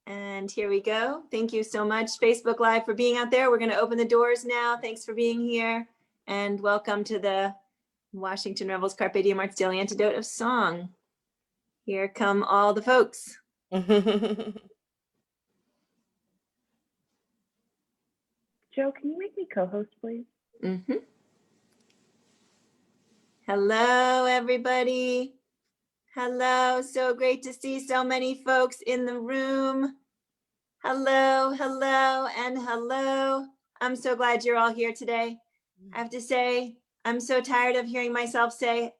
And here we go. Thank you so much, Facebook Live, for being out there. We're going to open the doors now. Thanks for being here. And welcome to the Washington Rebels Carpe Diem Arts Daily Antidote of Song. Here come all the folks. Joe, can you make me co-host, please? Mm-hmm. Hello, everybody. Hello. So great to see so many folks in the room. Hello, hello, and hello. I'm so glad you're all here today. I have to say, I'm so tired of hearing myself say,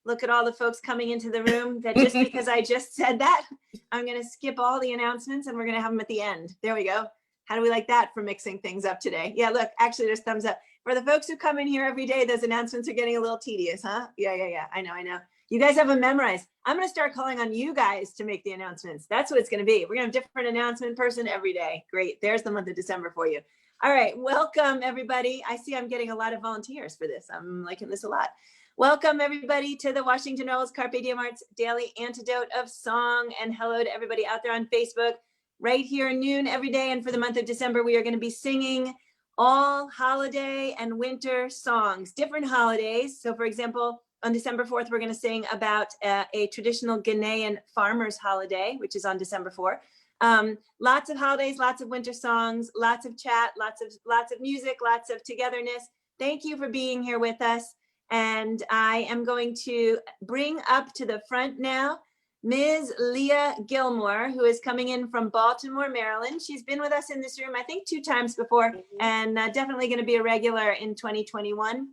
look at all the folks coming into the room, that just because I just said that, I'm going to skip all the announcements and we're going to have them at the end. There we go. How do we like that for mixing things up today? Yeah, look, actually there's thumbs up. For the folks who come in here every day, those announcements are getting a little tedious, huh? Yeah. I know. You guys have them memorized. I'm going to start calling on you guys to make the announcements. That's what it's going to be. We're going to have a different announcement person every day. Great. There's the month of December for you. All right. Welcome, everybody. I see I'm getting a lot of volunteers for this. I'm liking this a lot. Welcome, everybody, to the Washington Rebels Carpe Diem Arts Daily Antidote of Song. And hello to everybody out there on Facebook. Right here at noon every day. And for the month of December, we are going to be singing all holiday and winter songs, different holidays. So, for example, on December 4th, we're going to sing about a traditional Ghanaian farmers holiday, which is on December 4th. Lots of holidays, lots of winter songs, lots of chat, lots of music, lots of togetherness. Thank you for being here with us. And I am going to bring up to the front now Ms. Lea Gilmore, who is coming in from Baltimore, Maryland. She's been with us in this room, I think, 2 times before, and definitely going to be a regular in 2021.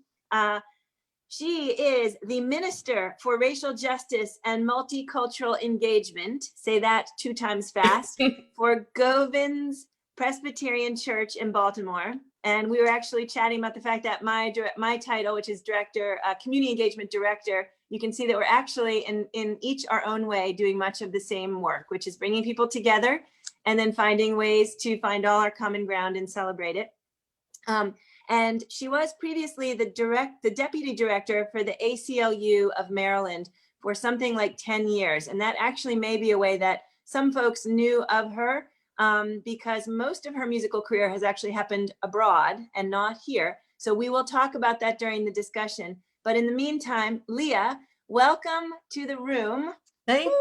She is the Minister for Racial Justice and Multicultural Engagement, say that 2 times fast, for Govans Presbyterian Church in Baltimore. And we were actually chatting about the fact that my title, which is Director, Community Engagement Director, you can see that we're actually in each our own way doing much of the same work, which is bringing people together and then finding ways to find all our common ground and celebrate it. And she was previously the Deputy Director for the ACLU of Maryland for something like 10 years. And that actually may be a way that some folks knew of her because most of her musical career has actually happened abroad and not here. So we will talk about that during the discussion. But in the meantime, Lea, welcome to the room. Thank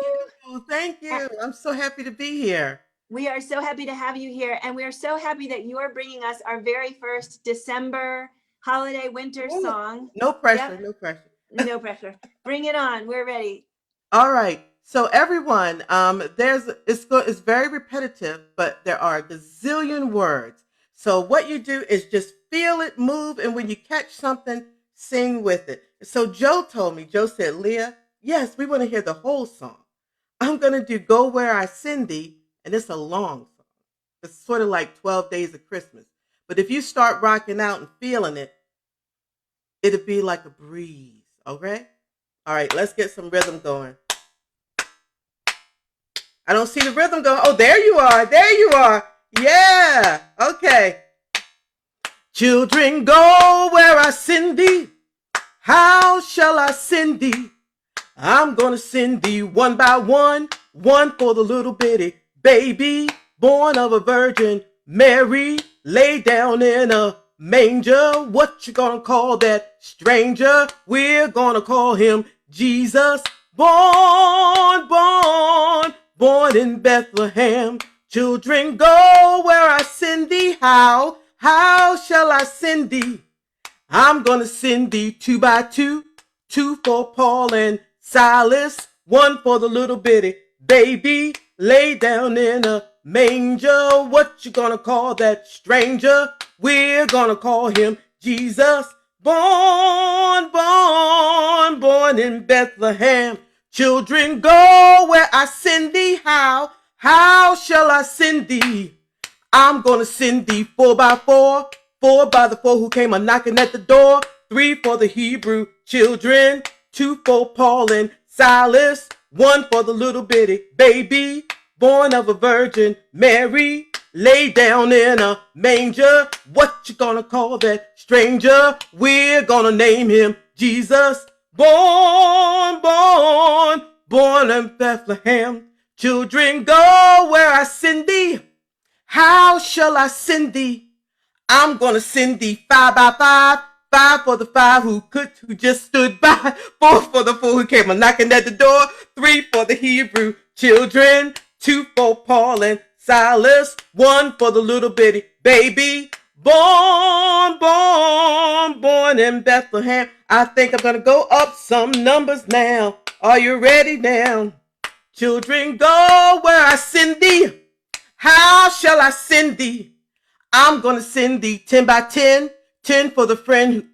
you. I'm so happy to be here. We are so happy to have you here. And we are so happy that you are bringing us our very first December holiday winter song. No pressure, no pressure. No pressure. Bring it on. We're ready. All right. So everyone, it's very repetitive, but there are a gazillion words. So what you do is just feel it, move, and when you catch something, sing with it. So Joe said, Lea, yes, we want to hear the whole song. I'm going to do Go Where I Send Thee, and it's a long song. It's sort of like 12 Days of Christmas. But if you start rocking out and feeling it, it'll be like a breeze, okay? All right, let's get some rhythm going. I don't see the rhythm going. Oh, there you are. Yeah, okay. Children, go where I send thee. How shall I send thee? I'm gonna send thee one by one for the little bitty baby, born of a virgin Mary, laid down in a manger. What you gonna call that stranger? We're gonna call him Jesus, born in Bethlehem. Children, go where I send thee. How shall I send thee? I'm gonna send thee 2 by 2, 2 for Paul and Silas, 1 for the little bitty baby, laid down in a manger. What you gonna call that stranger? We're gonna call him Jesus, born in Bethlehem. Children, go where I send thee. How shall I send thee? I'm gonna send thee 4 by 4, 4 by the 4 who came a knocking at the door, 3 for the Hebrew children, 2 for Paul and Silas, 1 for the little bitty baby, born of a virgin Mary, laid down in a manger. What you gonna call that stranger? We're gonna name him Jesus, born in Bethlehem. Children, go where I send thee. How shall I send thee? I'm gonna send thee 5 by 5. 5 for the 5 who just stood by. 4 for the 4 who came a knocking at the door. 3 for the Hebrew children. 2 for Paul and Silas. 1 for the little bitty baby. Born in Bethlehem. I think I'm gonna go up some numbers now. Are you ready now? Children, go where I send thee. How shall I send thee? I'm gonna send thee 10 by 10, 10 for the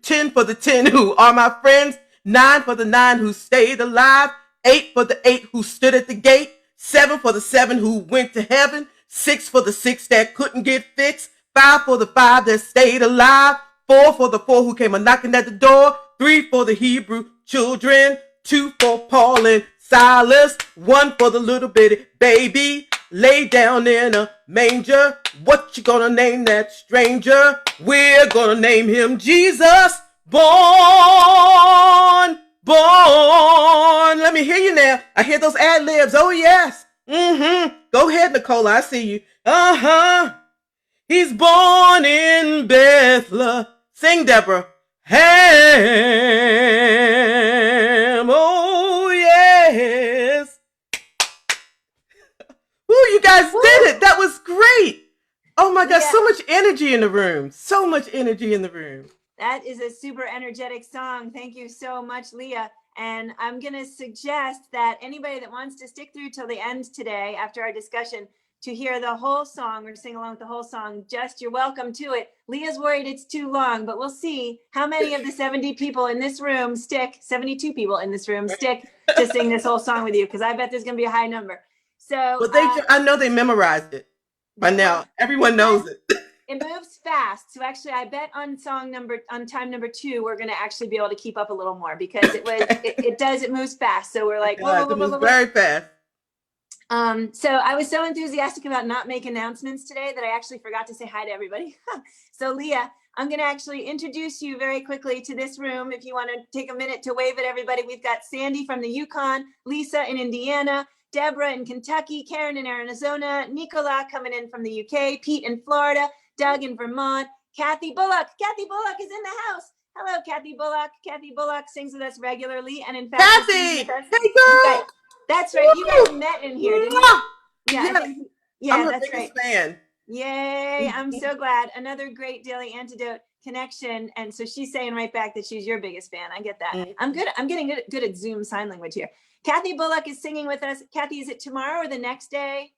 10 for the 10 who are my friends, 9 for the 9 who stayed alive, 8 for the 8 who stood at the gate, 7 for the 7 who went to heaven, 6 for the 6 that couldn't get fixed, 5 for the 5 that stayed alive, 4 for the 4 who came a knocking at the door, 3 for the Hebrew children, 2 for Paul and Silas, 1 for the little bitty baby, lay down in a manger. What you gonna name that stranger? We're gonna name him Jesus. Born. Let me hear you now. I hear those ad libs. Oh yes. Go ahead, Nicola. I see you. He's born in Bethlehem. Sing, Deborah. Ham. Oh yes. Woo, you guys did it. That was great. Oh my gosh, so much energy in the room. So much energy in the room. That is a super energetic song. Thank you so much, Lea. And I'm going to suggest that anybody that wants to stick through till the end today, after our discussion, to hear the whole song or sing along with the whole song, you're welcome to it. Leah's worried it's too long, but we'll see how many of the 72 people in this room stick to sing this whole song with you, because I bet there's going to be a high number. So I know they memorized it by now. Everyone knows it. It moves fast. So actually, I bet on time number 2, we're going to actually be able to keep up a little more, because it moves fast. So we're like, it moves very fast. So I was so enthusiastic about not making announcements today that I actually forgot to say hi to everybody. So Lea, I'm going to actually introduce you very quickly to this room. If you want to take a minute to wave at everybody, we've got Sandy from the Yukon, Lisa in Indiana, Deborah in Kentucky, Karen in Arizona, Nicola coming in from the UK, Pete in Florida, Doug in Vermont, Kathy Bullock. Kathy Bullock is in the house. Hello, Kathy Bullock. Kathy Bullock sings with us regularly. And in fact, Kathy, hey girl. That's right. You guys met in here, didn't you? Yeah, I'm her that's biggest right. fan. Yay. I'm so glad. Another great Daily Antidote connection. And so she's saying right back that she's your biggest fan. I get that. I'm getting good at Zoom sign language here. Kathy Bullock is singing with us. Kathy, is it tomorrow or the next day?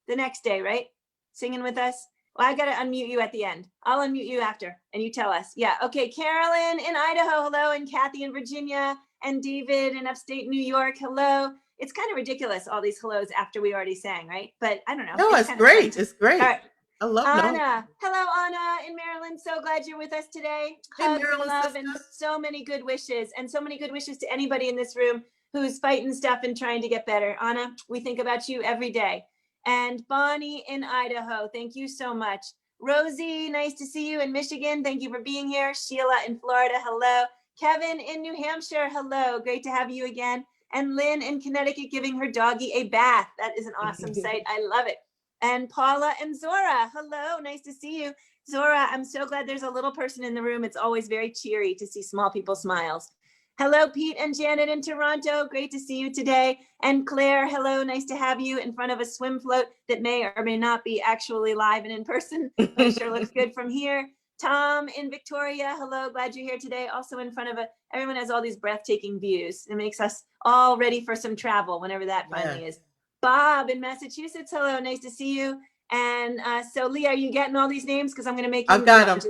The next day, right? Singing with us. Well, I got to unmute you at the end. I'll unmute you after and you tell us. Yeah. Okay. Carolyn in Idaho. Hello. And Kathy in Virginia, and David in upstate New York. Hello. It's kind of ridiculous, all these hellos after we already sang, right? But I don't know. No, it's great. It's great. All right. I love Anna. Hello, Anna in Maryland. So glad you're with us today. Hugs and love and so many good wishes, and so many good wishes to anybody in this room who's fighting stuff and trying to get better. Anna, we think about you every day. And Bonnie in Idaho, thank you so much. Rosie, nice to see you in Michigan. Thank you for being here. Sheila in Florida, hello. Kevin in New Hampshire, hello. Great to have you again. And Lynn in Connecticut giving her doggy a bath. That is an awesome sight. I love it. And Paula and Zora, hello. Nice to see you. Zora, I'm so glad there's a little person in the room. It's always very cheery to see small people's smiles. Hello, Pete and Janet in Toronto. Great to see you today. And Claire, hello. Nice to have you in front of a swim float that may or may not be actually live and in person, but it sure looks good from here. Tom in Victoria, hello. Glad you're here today. Also in front of everyone has all these breathtaking views. It makes us all ready for some travel whenever that finally is. Bob in Massachusetts, hello. Nice to see you. And so, Lee, are you getting all these names? Because I'm going to make you. I've got them.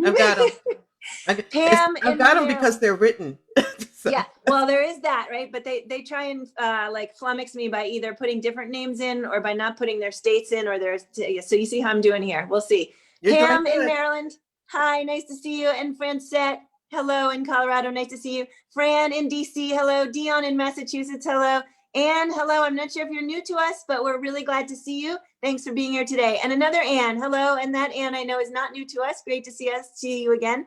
I've got them. Pam, I've got them because they're written. So. Yeah, well, there is that, right? But they try and like flummox me by either putting different names in or by not putting their states in or their. So you see how I'm doing here. We'll see. You're Pam in Maryland. Hi, nice to see you. And Francette, hello in Colorado. Nice to see you. Fran in DC, hello. Dion in Massachusetts, hello. Anne, hello. I'm not sure if you're new to us, but we're really glad to see you. Thanks for being here today. And another Anne, hello. And that Anne I know is not new to us. Great to see you again.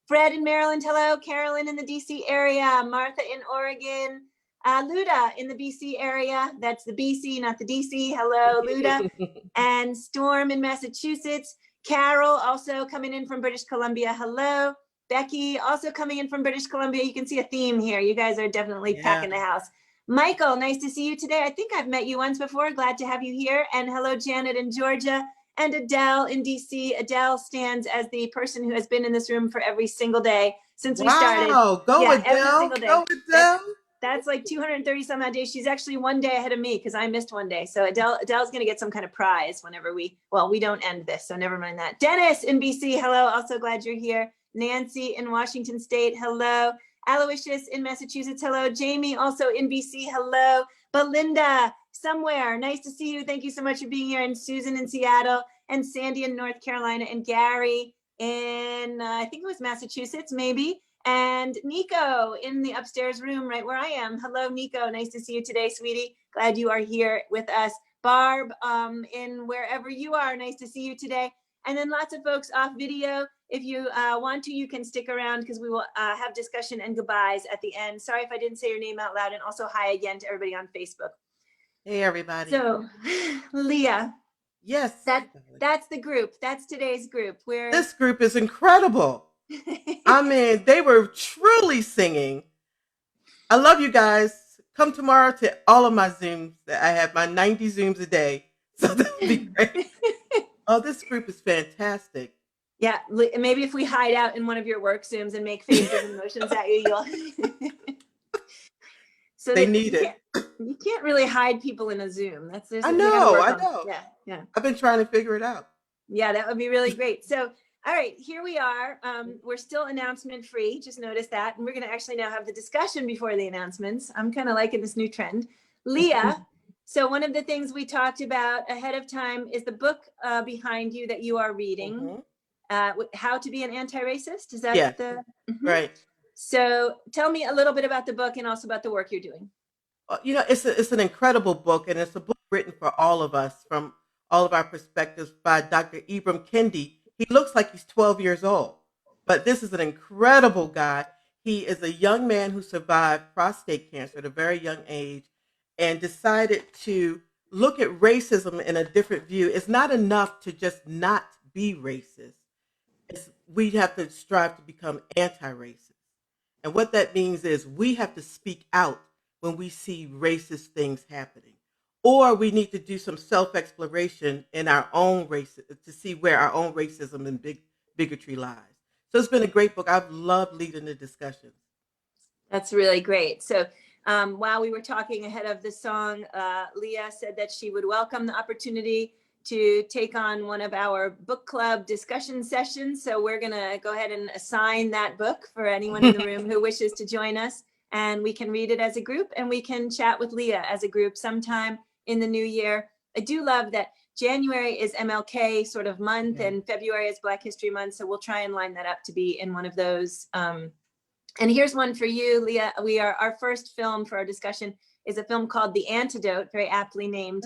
Fred in Maryland, hello. Carolyn in the DC area. Martha in Oregon. Luda in the BC area. That's the BC, not the DC. Hello, Luda. And Storm in Massachusetts. Carol also coming in from British Columbia. Hello. Becky also coming in from British Columbia. You can see a theme here. You guys are definitely packing the house. Michael, nice to see you today. I think I've met you once before. Glad to have you here. And hello, Janet in Georgia. And Adele in DC. Adele stands as the person who has been in this room for every single day since we started. Wow, go Yeah, Adele. every single day. Go Adele. That's like 230 some odd days. She's actually one day ahead of me because I missed one day. So Adele's going to get some kind of prize whenever we don't end this. So never mind that. Dennis in BC. Hello. Also glad you're here. Nancy in Washington State. Hello. Aloysius in Massachusetts. Hello. Jamie also in BC. Hello. Belinda somewhere. Nice to see you. Thank you so much for being here. And Susan in Seattle and Sandy in North Carolina and Gary in, I think it was Massachusetts, maybe. And Nico in the upstairs room right where I am. Hello, Nico. Nice to see you today, sweetie. Glad you are here with us. Barb, in wherever you are, nice to see you today. And then lots of folks off video. If you want to, you can stick around because we will have discussion and goodbyes at the end. Sorry if I didn't say your name out loud. And also hi again to everybody on Facebook. Hey, everybody. So, Lea. Yes. That's the group. That's today's group. This group is incredible. I mean, they were truly singing. I love you guys. Come tomorrow to all of my Zooms. I have my 90 Zooms a day. So that would be great. Oh, this group is fantastic. Yeah, maybe if we hide out in one of your work Zooms and make faces and motions at you, you'll. So they need it. You can't really hide people in a Zoom. I know. Yeah. I've been trying to figure it out. Yeah, that would be really great. So, all right, here we are. We're still announcement free. Just notice that. And we're going to actually now have the discussion before the announcements. I'm kind of liking this new trend. Lea, so one of the things we talked about ahead of time is the book behind you that you are reading, How to Be an Anti-Racist. Is that right? So tell me a little bit about the book and also about the work you're doing. You know, it's an incredible book, and it's a book written for all of us from all of our perspectives by Dr. Ibram Kendi. He looks like he's 12 years old, but this is an incredible guy. He is a young man who survived prostate cancer at a very young age and decided to look at racism in a different view. It's not enough to just not be racist. We have to strive to become anti-racist. And what that means is we have to speak out when we see racist things happening. Or we need to do some self-exploration in our own race to see where our own racism and bigotry lies. So it's been a great book. I've loved leading the discussions. That's really great. So while we were talking ahead of the song, Lea said that she would welcome the opportunity to take on one of our book club discussion sessions. So we're going to go ahead and assign that book for anyone in the room who wishes to join us. And we can read it as a group and we can chat with Lea as a group sometime in the new year. I do love that January is MLK sort of month and February is Black History Month. So we'll try and line that up to be in one of those. And here's one for you, Lea. Our first film for our discussion is a film called The Antidote, very aptly named,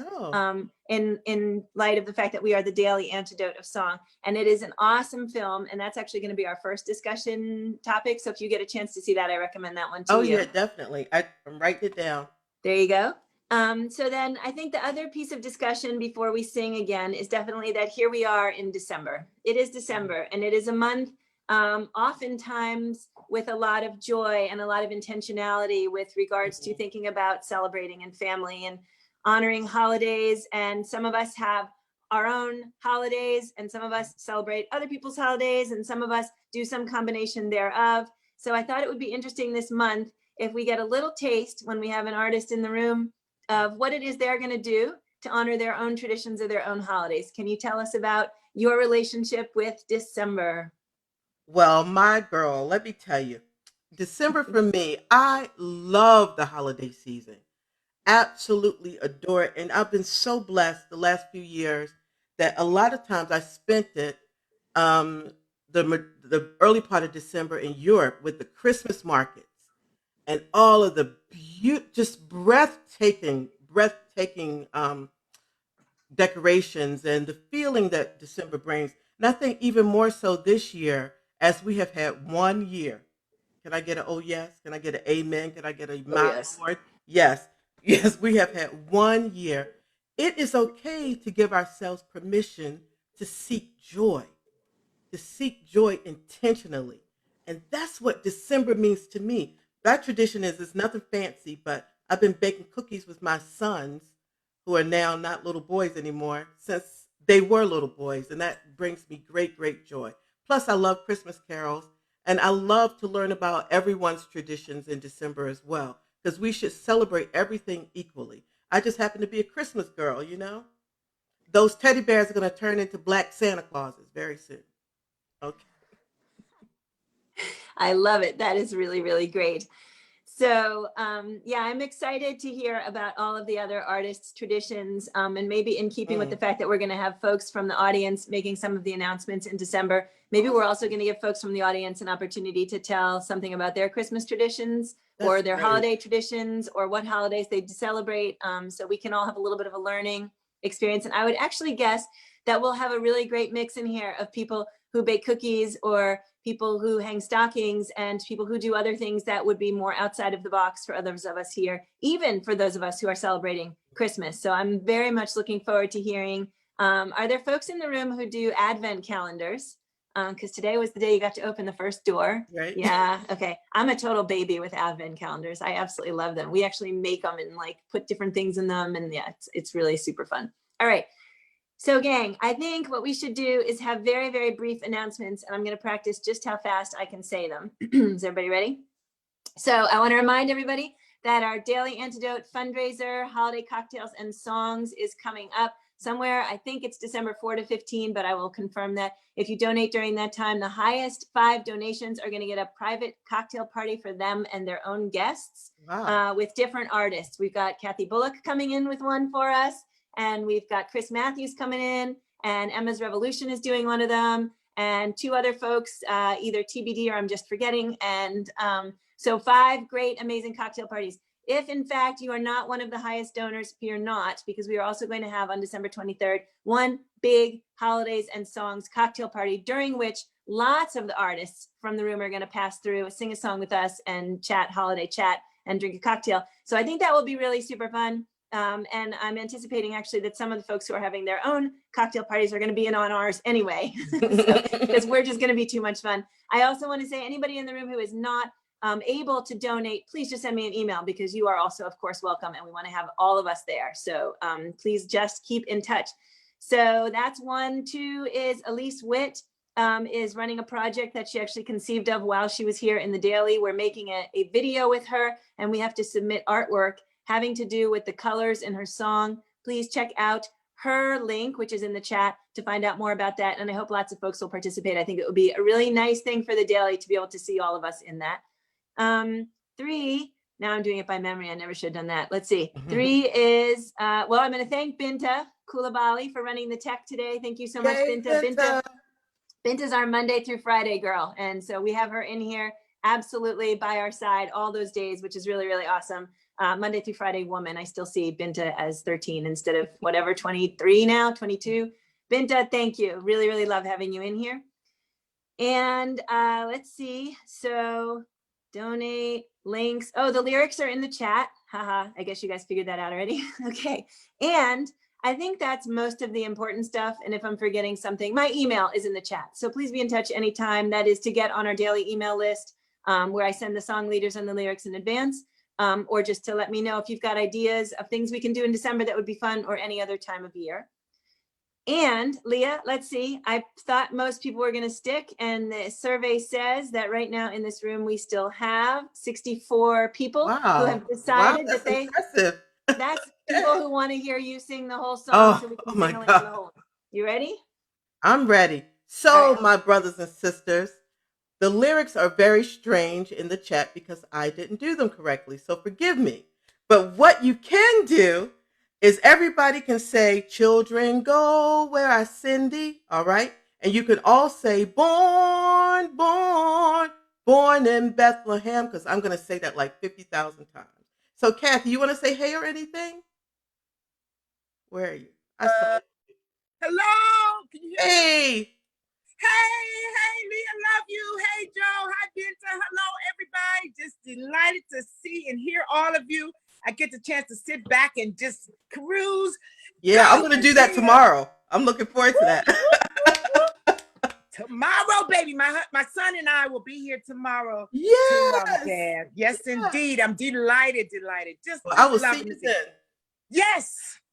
in light of the fact that we are the Daily Antidote of Song. And it is an awesome film, and that's actually going to be our first discussion topic. So if you get a chance to see that, I recommend that one to you. Oh, yeah, definitely. I'm writing it down. There you go. So then I think the other piece of discussion before we sing again is definitely that here we are in December. It is December, and it is a month oftentimes with a lot of joy and a lot of intentionality with regards to thinking about celebrating and family and honoring holidays. And some of us have our own holidays and some of us celebrate other people's holidays and some of us do some combination thereof. So I thought it would be interesting this month if we get a little taste when we have an artist in the room of what it is they're going to do to honor their own traditions or their own holidays. Can you tell us about your relationship with December? Well, my girl, let me tell you, December for me, I love the holiday season. Absolutely adore it. And I've been so blessed the last few years that a lot of times I spent it the early part of December in Europe with the Christmas markets and all of the just breathtaking decorations and the feeling that December brings. And I think even more so this year, as we have had 1 year. Can I get an oh yes? Can I get an amen? Can I get a mouth? Yes, yes, we have had 1 year. It is okay to give ourselves permission to seek joy, to seek joy intentionally. And that's what December means to me. That tradition is it's nothing fancy, but I've been baking cookies with my sons, who are now not little boys anymore, since they were little boys. And that brings me great, great joy. Plus, I love Christmas carols, and I love to learn about everyone's traditions in December as well, because we should celebrate everything equally. I just happen to be a Christmas girl, you know? Those teddy bears are going to turn into black Santa Clauses very soon. Okay. I love it. That is really, really great. So yeah, I'm excited to hear about all of the other artists' traditions, and maybe in keeping with the Mm. fact that we're going to have folks from the audience making some of the announcements in December. Maybe we're Awesome. also going to give folks from the audience an opportunity to tell something about their Christmas traditions or That's their great. holiday traditions or what holidays they celebrate. So we can all have a little bit of a learning experience. And I would actually guess that we'll have a really great mix in here of people who bake cookies or people who hang stockings and people who do other things that would be more outside of the box for others of us here, even for those of us who are celebrating Christmas. So I'm very much looking forward to hearing. Are there folks in the room who do Advent calendars? Because today was the day you got to open the first door. Right? Yeah. Okay. I'm a total baby with Advent calendars. I absolutely love them. We actually make them and like put different things in them. And yeah, it's really super fun. All right. So gang, I think what we should do is have very, very brief announcements, and I'm going to practice just how fast I can say them. Is everybody ready? So I want to remind everybody that our Daily Antidote fundraiser, Holiday Cocktails and Songs, is coming up somewhere. I think it's December 4 to 15, but I will confirm that. If you donate during that time, the highest 5 donations are going to get a private cocktail party for them and their own guests Wow. with different artists. We've got Kathy Bullock coming in with one for us, and we've got Chris Matthews coming in, and Emma's Revolution is doing one of them, and 2 other folks, either TBD or I'm just forgetting. And so 5 great, amazing cocktail parties. If in fact you are not one of the highest donors, fear not, because we are also going to have on December 23rd, one big holidays and songs cocktail party, during which lots of the artists from the room are going to pass through, sing a song with us, and chat, holiday chat, and drink a cocktail. So I think that will be really super fun. And I'm anticipating actually that some of the folks who are having their own cocktail parties are going to be in on ours anyway, because we're just going to be too much fun. I also want to say anybody in the room who is not able to donate, please just send me an email, because you are also, of course, welcome, and we want to have all of us there. So please just keep in touch. So that's 1. 2 is Elise Witt is running a project that she actually conceived of while she was here in the Daily. We're making a video with her, and we have to submit artwork having to do with the colors in her song. Please check out her link, which is in the chat, to find out more about that. And I hope lots of folks will participate. I think it would be a really nice thing for the Daily to be able to see all of us in that. 3, now I'm doing it by memory. I never should have done that. Let's see. 3 is, well, I'm going to thank Binta Kulabali for running the tech today. Thank you so much, Yay, Binta. Binta's our Monday through Friday girl. And so we have her in here absolutely by our side all those days, which is really, really awesome. Monday through Friday woman. I still see Binta as 13 instead of whatever, 23 now, 22. Binta, thank you. Really, really love having you in here. And let's see. So donate, links. Oh, the lyrics are in the chat. Haha, I guess you guys figured that out already. Okay. And I think that's most of the important stuff. And if I'm forgetting something, my email is in the chat. So please be in touch anytime. That is to get on our daily email list, where I send the song leaders and the lyrics in advance, or just to let me know if you've got ideas of things we can do in December that would be fun, or any other time of year. And Leah, let's see, I thought most people were going to stick, and the survey says that right now in this room, we still have 64 people who Wow. have Wow, decided that's that impressive. that's people who want to hear you sing the whole song, so we Oh can my sing along the God. whole one. You ready? I'm ready. All right. So, my brothers and sisters, the lyrics are very strange in the chat because I didn't do them correctly. So, forgive me. But what you can do is everybody can say, "Children, go where I send thee." All right. And you can all say, "Born, born, born in Bethlehem," because I'm going to say that like 50,000 times. So, Kathy, you want to say hey or anything? Where are you? I saw you. Hello, can you hear me? Hey. Hey, Leah, love you. Hey, Joe. Hi, Binta. Hello, everybody. Just delighted to see and hear all of you. I get the chance to sit back and just cruise. Yeah, I'm Go, gonna do that Leah. tomorrow. I'm looking forward to that. Tomorrow, baby. My son and I will be here tomorrow to Yes. dance. Yes, indeed. I'm delighted. Just Well, I will see loving you to see. then. Yes.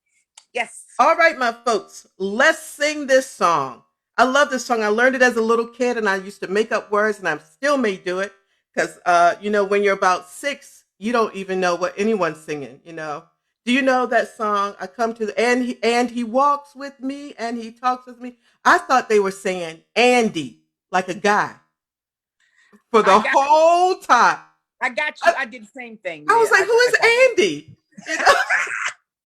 All right, my folks, let's sing this song. I love this song. I learned it as a little kid, and I used to make up words, and I still may do it because, when you're about 6, you don't even know what anyone's singing. Do you know that song? I come to the and he walks with me and he talks with me. I thought they were saying Andy, like a guy, for the whole time. I got you. I did the same thing. I was Leah. like, who is Andy?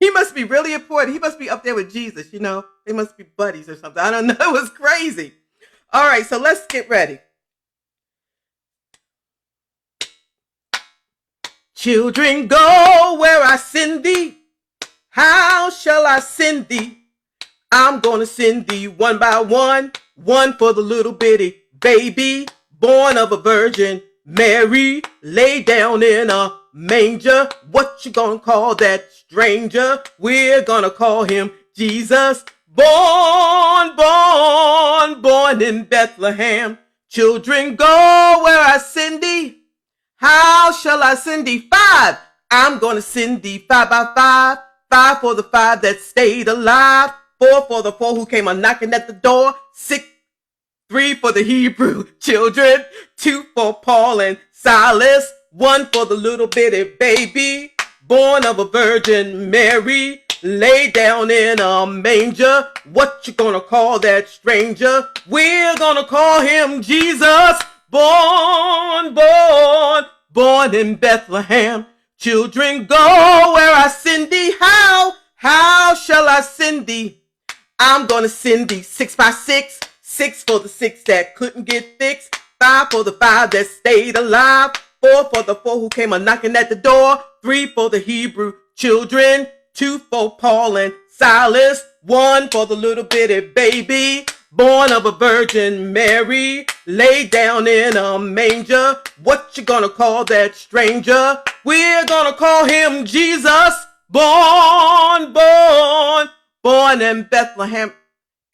He must be really important. He must be up there with Jesus, They must be buddies or something. I don't know. It was crazy. All right, so let's get ready. Children, go where I send thee. How shall I send thee? I'm going to send thee one by one for the little bitty baby, born of a virgin Mary, lay down in a manger. What you gonna call that stranger? We're gonna call him Jesus, born in Bethlehem. Children, go where I send thee. How shall I send thee? 5. I'm gonna send thee 5 by 5. 5 for the 5 that stayed alive. 4 for the 4 who came a knocking at the door. 6, 3 for the Hebrew children. 2 for Paul and Silas. 1 for the little bitty baby, born of a virgin Mary, lay down in a manger. What you gonna call that stranger? We're gonna call him Jesus, born in Bethlehem. Children, go where I send thee. How shall I send thee? I'm gonna send thee 6 by 6. 6 for the 6 that couldn't get fixed. 5 for the 5 that stayed alive. 4 for the 4 who came a knocking at the door. 3 for the Hebrew children. 2 for Paul and Silas. 1 for the little bitty baby, born of a virgin Mary, laid down in a manger. What you gonna call that stranger? We're gonna call him Jesus, born in Bethlehem.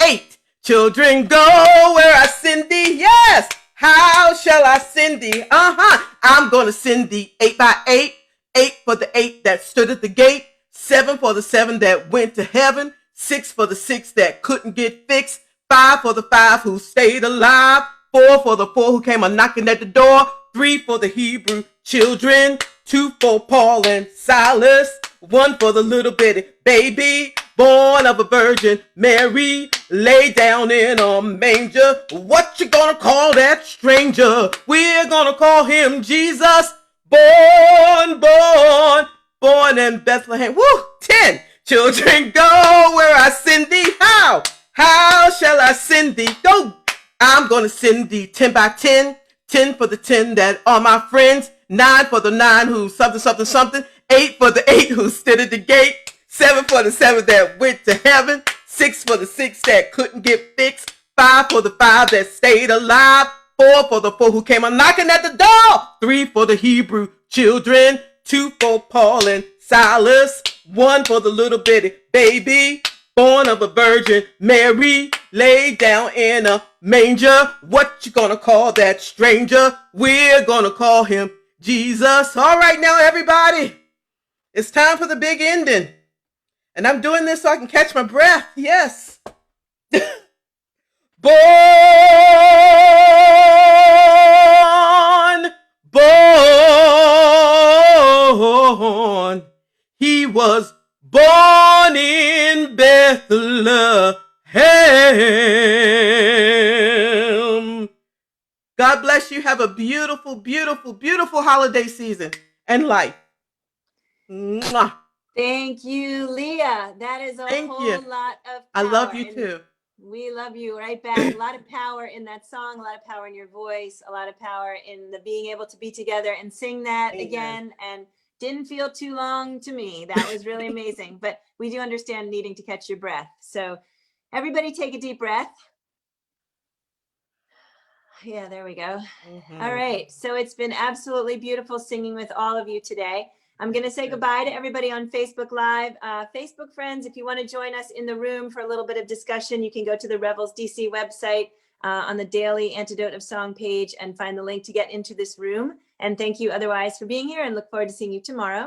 8. Children, go where I send thee. Yes. How shall I send thee? I'm going to send thee 8 by 8. 8 for the 8 that stood at the gate. 7 for the 7 that went to heaven. 6 for the 6 that couldn't get fixed. 5 for the 5 who stayed alive. 4 for the 4 who came a knocking at the door. 3 for the Hebrew children. 2 for Paul and Silas. 1 for the little bitty baby, born of a virgin Mary, lay down in a manger. What you gonna call that stranger? We're gonna call him Jesus, born in Bethlehem. Woo! 10. Children, go where I send thee. How shall I send thee? Go. I'm gonna send thee 10 by 10. 10 for the 10 that are my friends. 9 for the 9 who something. 8 for the 8 who stood at the gate. 7 for the 7 that went to heaven. 6 for the 6 that couldn't get fixed. 5 for the 5 that stayed alive. 4 for the 4 who came a knocking at the door. 3 for the Hebrew children. 2 for Paul and Silas. 1 for the little bitty baby, born of a virgin Mary, laid down in a manger. What you gonna call that stranger? We're gonna call him Jesus. All right now, everybody. It's time for the big ending. And I'm doing this so I can catch my breath. Yes. born. He was born in Bethlehem. God bless you. Have a beautiful, beautiful, beautiful holiday season and life. Mwah. Thank you, Leah. That is a whole lot of power. I love you too. We love you right back. A lot of power in that song, a lot of power in your voice, a lot of power in the being able to be together and sing that again. And didn't feel too long to me. That was really amazing. But we do understand needing to catch your breath. So everybody take a deep breath. Yeah, there we go. All right. So it's been absolutely beautiful singing with all of you today. I'm going to say goodbye to everybody on Facebook Live. Facebook friends, if you want to join us in the room for a little bit of discussion, you can go to the Revels DC website on the Daily Antidote of Song page and find the link to get into this room. And thank you otherwise for being here, and look forward to seeing you tomorrow.